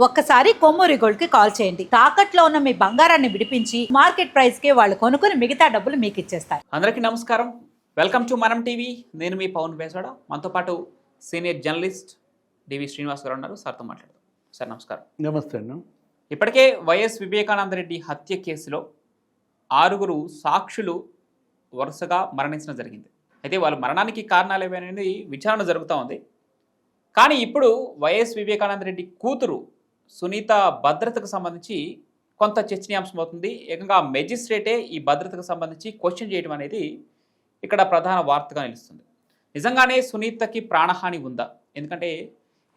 ఒక్కసారి కొమ్మూరి గోల్డ్ కి కాల్ చేయండి. తాకట్లో ఉన్న మీ బంగారాన్ని విడిపించి మార్కెట్ ప్రైస్ కి వాళ్ళు కొనుక్కుని మిగతా డబ్బులు మీకు ఇచ్చేస్తారు. అందరికీ నమస్కారం. వెల్కమ్ టు మనం టీవీ. నేను మీ పవన్ బేసవాడ. మనతో పాటు సీనియర్ జర్నలిస్ట్ డివి శ్రీనివాస్ గారు ఉన్నారు. సార్తో మాట్లాడదాం. సార్ నమస్కారం. నమస్తే అన్న. ఇప్పటికే వైఎస్ వివేకానంద రెడ్డి హత్య కేసులో 6 సాక్షులు వరుసగా మరణించడం జరిగింది. అయితే వాళ్ళ మరణానికి కారణాలు ఏవనేది విచారణ జరుగుతూ ఉంది. కానీ ఇప్పుడు వైఎస్ వివేకానంద రెడ్డి కూతురు సునీత భద్రతకు సంబంధించి కొంత చర్చనీయాంశం అవుతుంది. ఏకంగా మెజిస్ట్రేటే ఈ భద్రతకు సంబంధించి క్వశ్చన్ చేయడం అనేది ఇక్కడ ప్రధాన వార్తగా నిలుస్తుంది. నిజంగానే సునీతకి ప్రాణహాని ఉందా? ఎందుకంటే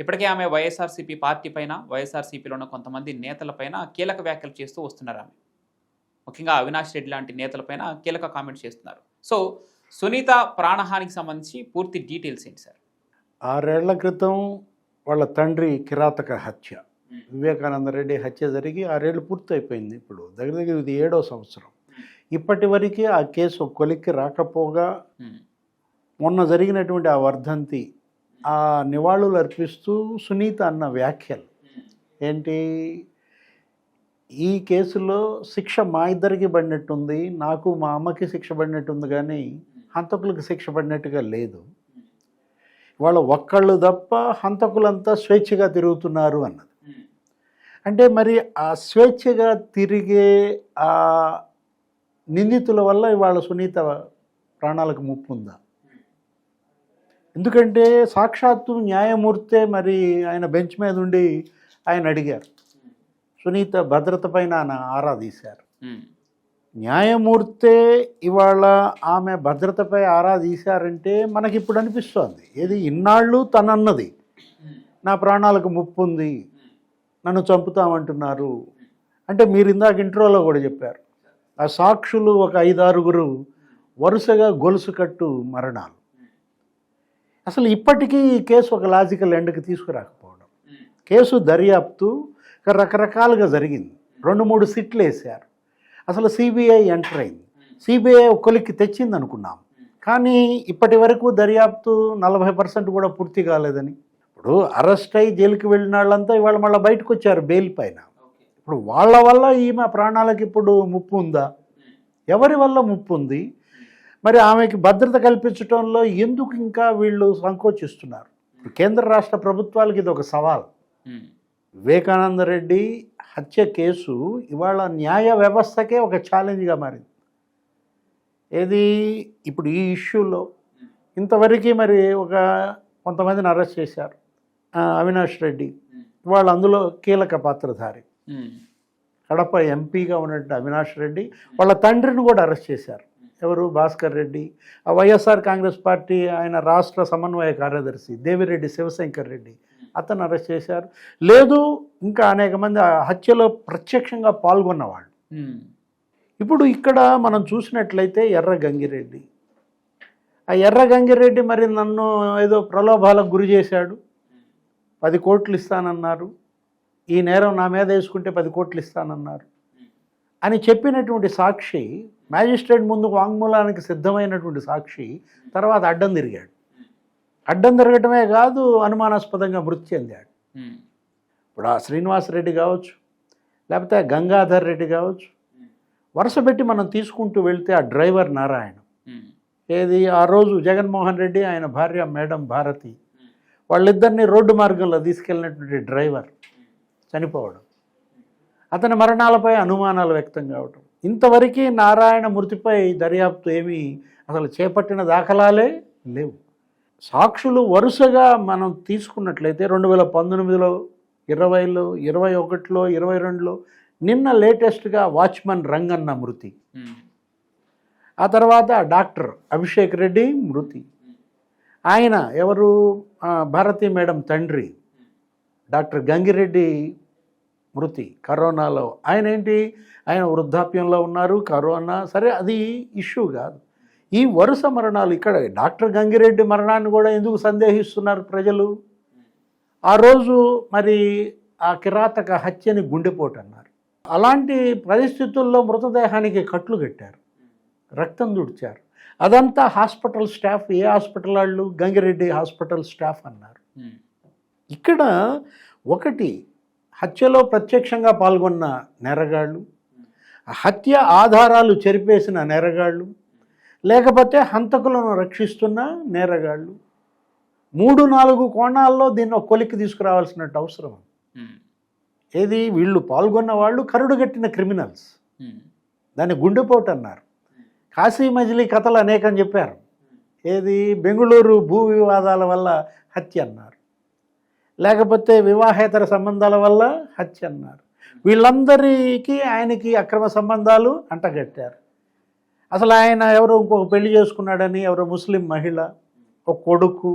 ఇప్పటికే ఆమె వైఎస్ఆర్సీపీ పార్టీ పైన, వైఎస్ఆర్సీపీలో ఉన్న కొంతమంది నేతలపైన కీలక వ్యాఖ్యలు చేస్తూ వస్తున్నారు. ఆమె ముఖ్యంగా అవినాష్ రెడ్డి లాంటి నేతలపైన కీలక కామెంట్స్ చేస్తున్నారు. సో సునీత ప్రాణహానికి సంబంధించి పూర్తి డీటెయిల్స్ ఏంటి సార్? 6 ఏళ్ల క్రితం వాళ్ళ తండ్రి కిరాతక హత్య, వివేకానంద రెడ్డి హత్య జరిగి 6 ఏళ్ళు పూర్తయిపోయింది. ఇప్పుడు దగ్గర ఇది 7వ సంవత్సరం. ఇప్పటి వరకు ఆ కేసు కొలిక్కి రాకపోగా మొన్న జరిగినటువంటి ఆ వర్ధంతి, ఆ నివాళులు అర్పిస్తూ సునీత అన్న వ్యాఖ్యలు ఏంటి, ఈ కేసులో శిక్ష మా ఇద్దరికి పడినట్టుంది, నాకు మా అమ్మకి శిక్ష పడినట్టుంది, కానీ హంతకులకు శిక్ష పడినట్టుగా లేదు. వాళ్ళ ఒక్కళ్ళు తప్ప హంతకులంతా స్వేచ్ఛగా తిరుగుతున్నారు అన్నది. అంటే మరి ఆ స్వేచ్ఛగా తిరిగే ఆ నిందితుల వల్ల ఇవాళ సునీత ప్రాణాలకు ముప్పు ఉందా? ఎందుకంటే సాక్షాత్తు న్యాయమూర్తే మరి ఆయన బెంచ్ మీద ఉండి ఆయన అడిగారు, సునీత భద్రత పైన ఆయన ఆరా తీశారు. న్యాయమూర్తే ఇవాళ ఆమె భద్రతపై ఆరా తీశారంటే మనకి ఇప్పుడు అనిపిస్తోంది, ఏది ఇన్నాళ్ళు తనన్నది నా ప్రాణాలకు ముప్పు ఉంది, నన్ను చంపుతామంటున్నారు అంటే. మీరు ఇందాక ఇంట్రోలో కూడా చెప్పారు, ఆ సాక్షులు ఒక 5-6 వరుసగా గొలుసు కట్టు మరణాలు. అసలు ఇప్పటికీ ఈ కేసు ఒక లాజికల్ ఎండ్కి తీసుకురాకపోవడం, కేసు దర్యాప్తు రకరకాలుగా జరిగింది. 2-3 సిట్లు వేశారు. అసలు సిబిఐ ఎంటర్ అయింది, సిబిఐ కొలిక్కి తెచ్చింది అనుకున్నాం, కానీ ఇప్పటి వరకు దర్యాప్తు 40% కూడా పూర్తి కాలేదని. ఇప్పుడు అరెస్ట్ అయ్యి జైలుకి వెళ్ళిన వాళ్ళంతా ఇవాళ మళ్ళీ బయటకు వచ్చారు బెయిల్ పైన. ఇప్పుడు వాళ్ళ వల్ల ఈమె ప్రాణాలకు ఇప్పుడు ముప్పు ఉందా? ఎవరి వల్ల ముప్పు ఉంది? మరి ఆమెకి భద్రత కల్పించడంలో ఎందుకు ఇంకా వీళ్ళు సంకోచిస్తున్నారు? కేంద్ర రాష్ట్ర ప్రభుత్వాలకి ఇది ఒక సవాల్. వివేకానంద రెడ్డి హత్య కేసు ఇవాళ న్యాయ వ్యవస్థకే ఒక ఛాలెంజ్గా మారింది. ఏది ఇప్పుడు ఈ ఇష్యూలో ఇంతవరకు మరి కొంతమందిని అరెస్ట్ చేశారు. అవినాష్ రెడ్డి ఇవాళ అందులో కీలక పాత్రధారి. కడప ఎంపీగా ఉన్నట్టు అవినాష్ రెడ్డి వాళ్ళ తండ్రిని కూడా అరెస్ట్ చేశారు. ఎవరు? భాస్కర్ రెడ్డి. ఆ వైఎస్ఆర్ కాంగ్రెస్ పార్టీ ఆయన రాష్ట్ర సమన్వయ కార్యదర్శి దేవిరెడ్డి శివశంకర్ రెడ్డి, అతను అరెస్ట్ చేశారు. లేదు ఇంకా అనేక మంది ఆ హత్యలో ప్రత్యక్షంగా పాల్గొన్నవాళ్ళు. ఇప్పుడు ఇక్కడ మనం చూసినట్లయితే ఎర్ర గంగిరెడ్డి, ఆ ఎర్ర గంగిరెడ్డి మరి నన్ను ఏదో ప్రలోభాలకు గురి చేశాడు, 10 కోట్లు ఇస్తానన్నారు, ఈ నేరం నా మీద వేసుకుంటే 10 కోట్లు ఇస్తానన్నారు అని చెప్పినటువంటి సాక్షి, మ్యాజిస్ట్రేట్ ముందు వాంగ్మూలానికి సిద్ధమైనటువంటి సాక్షి తర్వాత అడ్డం తిరిగాడు. అడ్డం తిరగటమే కాదు, అనుమానాస్పదంగా మృతి చెందాడు. ఇప్పుడు ఆ శ్రీనివాస్ రెడ్డి కావచ్చు, లేకపోతే గంగాధర్ రెడ్డి కావచ్చు, వరుస పెట్టి మనం తీసుకుంటూ వెళ్తే ఆ డ్రైవర్ నారాయణ, ఏది ఆ రోజు జగన్మోహన్ రెడ్డి ఆయన భార్య మేడం భారతి వాళ్ళిద్దరిని రోడ్డు మార్గంలో తీసుకెళ్ళినటువంటి డ్రైవర్ చనిపోవడం, అతని మరణాలపై అనుమానాలు వ్యక్తం కావడం, ఇంతవరకు నారాయణ మృతిపై దర్యాప్తు ఏమీ అసలు చేపట్టిన దాఖలాలే లేవు. సాక్షులు వరుసగా మనం తీసుకున్నట్లయితే 2019లో, 20లో, 21లో, 22లో, నిన్న లేటెస్ట్గా వాచ్మన్ రంగన్న మృతి, ఆ తర్వాత డాక్టర్ అభిషేక్ రెడ్డి మృతి, ఆయన ఎవరు భారతీ మేడం తండ్రి డాక్టర్ గంగిరెడ్డి మృతి కరోనాలో. ఆయన ఏంటి, ఆయన వృద్ధాప్యంలో ఉన్నారు, కరోనా, సరే అది ఇష్యూ కాదు. ఈ వరుస మరణాలు ఇక్కడ డాక్టర్ గంగిరెడ్డి మరణాన్ని కూడా ఎందుకు సందేహిస్తున్నారు ప్రజలు? ఆ రోజు మరి ఆ కిరాతక హత్యని గుండెపోటు అన్నారు. అలాంటి పరిస్థితుల్లో మృతదేహానికి కట్లు కట్టారు, రక్తం దుడిచారు. అదంతా హాస్పిటల్ స్టాఫ్, ఏ హాస్పిటల్ వాళ్ళు? గంగిరెడ్డి హాస్పిటల్ స్టాఫ్ అన్నారు. ఇక్కడ ఒకటి హత్యలో ప్రత్యక్షంగా పాల్గొన్న నేరగాళ్ళు, హత్య ఆధారాలు చెరిపేసిన నేరగాళ్ళు, లేకపోతే హంతకులను రక్షిస్తున్న నేరగాళ్ళు, 3-4 కోణాల్లో దీన్ని ఒక కొలిక్కి తీసుకురావాల్సినట్టు అవసరం. ఏది వీళ్ళు పాల్గొన్న వాళ్ళు కరుడుగట్టిన క్రిమినల్స్, దాన్ని గుండెపోటు అన్నారు. కాశీ మజిలీ కథలు అనేకం చెప్పారు. ఏది బెంగుళూరు భూ వివాదాల వల్ల హత్య అన్నారు, లేకపోతే వివాహేతర సంబంధాల వల్ల హత్య అన్నారు. వీళ్ళందరికీ ఆయనకి అక్రమ సంబంధాలు అంటగట్టారు. అసలు ఆయన ఎవరో ఇంకొక పెళ్లి చేసుకున్నాడని, ఎవరో ముస్లిం మహిళ, ఒక కొడుకు,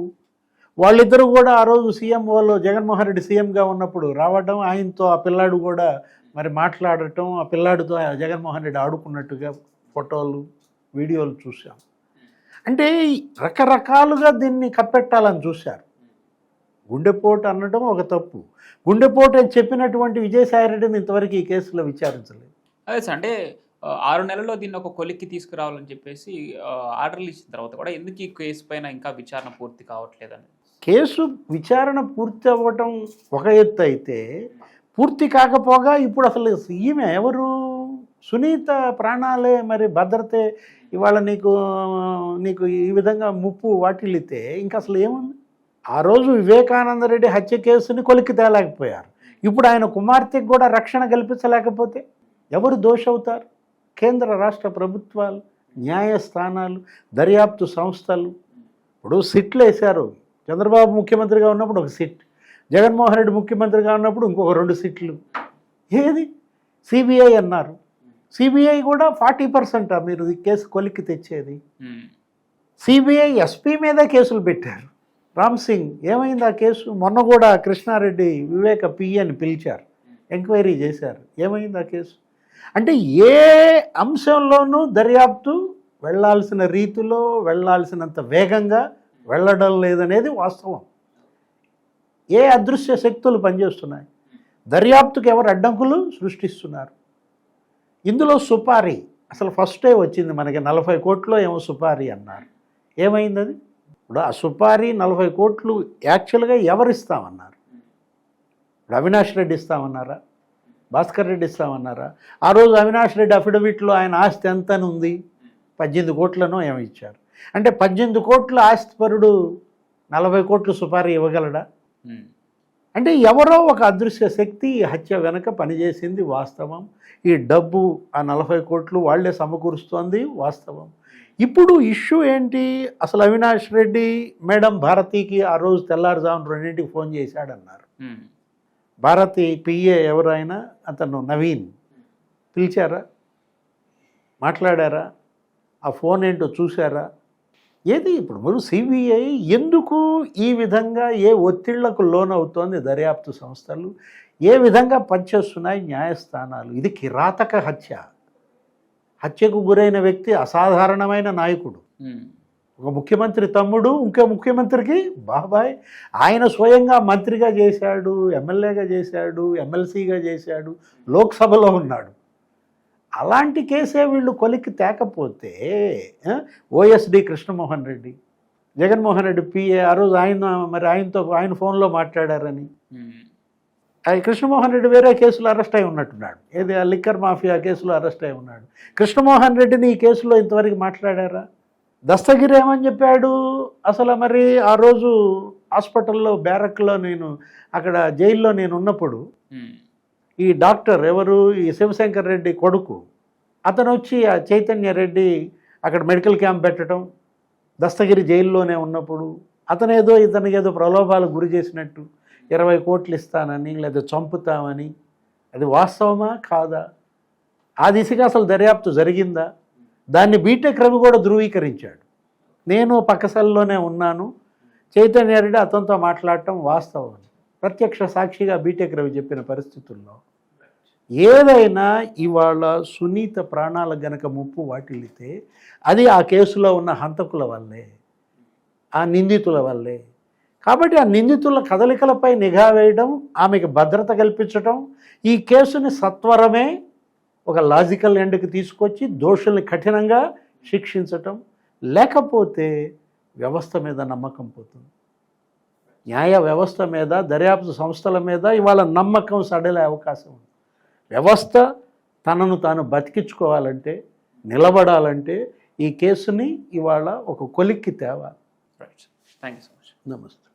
వాళ్ళిద్దరూ కూడా ఆ రోజు సీఎంఓలో జగన్మోహన్ రెడ్డి సీఎంగా ఉన్నప్పుడు రావడం, ఆయనతో ఆ పిల్లాడు కూడా మరి మాట్లాడటం, ఆ పిల్లాడితో జగన్మోహన్ రెడ్డి ఆడుకున్నట్టుగా ఫోటోలు వీడియోలు చూసాం. అంటే రకరకాలుగా దీన్ని కప్పెట్టాలని చూశారు. గుండెపోటు అనడం ఒక తప్పు. గుండెపోటు అని చెప్పినటువంటి విజయసాయిరెడ్డిని ఇంతవరకు ఈ కేసులో విచారించలేదు. అదే సార్, అంటే 6 నెలల్లో దీన్ని ఒక కొలిక్కి తీసుకురావాలని చెప్పేసి ఆర్డర్లు ఇచ్చిన తర్వాత కూడా ఎందుకు ఈ కేసు పైన ఇంకా విచారణ పూర్తి కావట్లేదని? కేసు విచారణ పూర్తి అవ్వటం ఒక ఎత్తు అయితే, పూర్తి కాకపోగా ఇప్పుడు అసలు ఈమె ఎవరు, సునీత ప్రాణాలే మరి భద్రతే ఇవాళ నీకు ఈ విధంగా ముప్పు వాటిల్లితే ఇంకా అసలు ఏముంది? ఆ రోజు వివేకానంద రెడ్డి హత్య కేసుని కొలిక్కి తేలేకపోయారు. ఇప్పుడు ఆయన కుమార్తెకు కూడా రక్షణ కల్పించలేకపోతే ఎవరు దోషవుతారు? కేంద్ర రాష్ట్ర ప్రభుత్వాలు, న్యాయస్థానాలు, దర్యాప్తు సంస్థలు. ఇప్పుడు సిట్లు వేశారు. చంద్రబాబు ముఖ్యమంత్రిగా ఉన్నప్పుడు ఒక సిట్, జగన్మోహన్ రెడ్డి ముఖ్యమంత్రిగా ఉన్నప్పుడు ఇంకొక 2 సిట్లు. ఏది సిబిఐ అన్నారు. సిబిఐ కూడా 40% మీరు ఈ కేసు కొలిక్కి తెచ్చేది. సిబిఐ ఎస్పీ మీదే కేసులు పెట్టారు. రామ్ సింగ్ ఏమైంది ఆ కేసు? మొన్న కూడా కృష్ణారెడ్డి వివేక పిఏని పిలిచారు, ఎంక్వైరీ చేశారు. ఏమైంది ఆ కేసు? అంటే ఏ అంశంలోనూ దర్యాప్తు వెళ్ళాల్సిన రీతిలో, వెళ్ళాల్సినంత వేగంగా వెళ్ళడం లేదనేది వాస్తవం. ఏ అదృశ్య శక్తులు పనిచేస్తున్నాయి? దర్యాప్తుకి ఎవరు అడ్డంకులు సృష్టిస్తున్నారు? ఇందులో సుపారీ అసలు ఫస్టే వచ్చింది మనకి, 40 కోట్లు ఏమో సుపారీ అన్నారు. ఏమైంది అది? ఇప్పుడు ఆ సుపారీ 40 కోట్లు యాక్చువల్గా ఎవరిస్తామన్నారు? ఇప్పుడు అవినాష్ రెడ్డి ఇస్తామన్నారా? భాస్కర్ రెడ్డి ఇస్తామన్నారా? ఆ రోజు అవినాష్ రెడ్డి అఫిడవిట్లో ఆయన ఆస్తి ఎంతని ఉంది? 18 కోట్లనో ఏమో ఇచ్చారు. అంటే 18 కోట్ల ఆస్తిపరుడు 40 కోట్లు సుపారీ ఇవ్వగలడా? అంటే ఎవరో ఒక అదృశ్య శక్తి ఈ హత్య వెనక పనిచేసింది వాస్తవం. ఈ డబ్బు ఆ 40 కోట్లు వాళ్లే సమకూరుస్తోంది వాస్తవం. ఇప్పుడు ఇష్యూ ఏంటి? అసలు అవినాష్ రెడ్డి మేడం భారతికి ఆ రోజు తెల్లారుజామున 2ంటికి ఫోన్ చేశాడన్నారు. భారతి పిఏ ఎవరైనా అతను నవీన్ పిలిచారా? మాట్లాడారా? ఆ ఫోన్ ఏంటో చూసారా? ఏది ఇప్పుడు మీరు సిబిఐ ఎందుకు ఈ విధంగా ఏ ఒత్తిళ్లకు లోనవుతోంది దర్యాప్తు సంస్థలు, ఏ విధంగా పనిచేస్తున్నాయి న్యాయస్థానాలు? ఇది కిరాతక హత్య. హత్యకు గురైన వ్యక్తి అసాధారణమైన నాయకుడు, ఒక ముఖ్యమంత్రి తమ్ముడు, ఇంకో ముఖ్యమంత్రికి బాబాయ్. ఆయన స్వయంగా మంత్రిగా చేశాడు, ఎమ్మెల్యేగా చేశాడు, ఎమ్మెల్సీగా చేశాడు, లోక్సభలో ఉన్నాడు. అలాంటి కేసే వీళ్ళు కొలిక్కి తేకపోతే ఓఎస్డి కృష్ణమోహన్ రెడ్డి, జగన్మోహన్ రెడ్డి పిఏ ఆ రోజు ఆయన ఫోన్లో మాట్లాడారని, కృష్ణమోహన్ రెడ్డి వేరే కేసులో అరెస్ట్ అయి ఉన్నట్టున్నాడు. ఏది ఆ లిక్కర్ మాఫియా కేసులో అరెస్ట్ అయి ఉన్నాడు. కృష్ణమోహన్ రెడ్డిని ఈ కేసులో ఇంతవరకు మాట్లాడారా? దస్తగిరి ఏమని చెప్పాడు? అసలు మరి ఆ రోజు హాస్పిటల్లో బ్యారక్లో అక్కడ జైల్లో నేను ఉన్నప్పుడు ఈ డాక్టర్ ఎవరు, ఈ శివశంకర్ రెడ్డి కొడుకు, అతను వచ్చి ఆ చైతన్య రెడ్డి అక్కడ మెడికల్ క్యాంప్ పెట్టడం, దస్తగిరి జైల్లోనే ఉన్నప్పుడు అతనేదో ఇతనికి ఏదో ప్రలోభాలకు గురి చేసినట్టు 20 కోట్లు ఇస్తానని లేదా చంపుతామని, అది వాస్తవమా కాదా? ఆ దిశగా అసలు దర్యాప్తు జరిగిందా? దాన్ని బీటెక్ రవి కూడా ధృవీకరించాడు. నేను పక్క సెల్లోనే ఉన్నాను, చైతన్య రెడ్డి అతనితో మాట్లాడటం వాస్తవం, ప్రత్యక్ష సాక్షిగా బీటెక్ రవి చెప్పిన పరిస్థితుల్లో. ఏదైనా ఇవాళ సునీత ప్రాణాలకు గనక ముప్పు వాటిల్లితే అది ఆ కేసులో ఉన్న హంతకుల వల్లే, ఆ నిందితుల వల్లే. కాబట్టి ఆ నిందితుల కదలికలపై నిఘా వేయడం, ఆమెకు భద్రత కల్పించడం, ఈ కేసుని సత్వరమే ఒక లాజికల్ ఎండ్కి తీసుకొచ్చి దోషుల్ని కఠినంగా శిక్షించటం, లేకపోతే వ్యవస్థ మీద నమ్మకం పోతుంది. న్యాయ వ్యవస్థ మీద, దర్యాప్తు సంస్థల మీద ఇవాళ నమ్మకం సడలే అవకాశం ఉంది. వ్యవస్థ తనను తాను బతికించుకోవాలంటే, నిలబడాలంటే ఈ కేసుని ఇవాళ ఒక కొలిక్కి తేవాలి. Right, thank you so much. నమస్తే.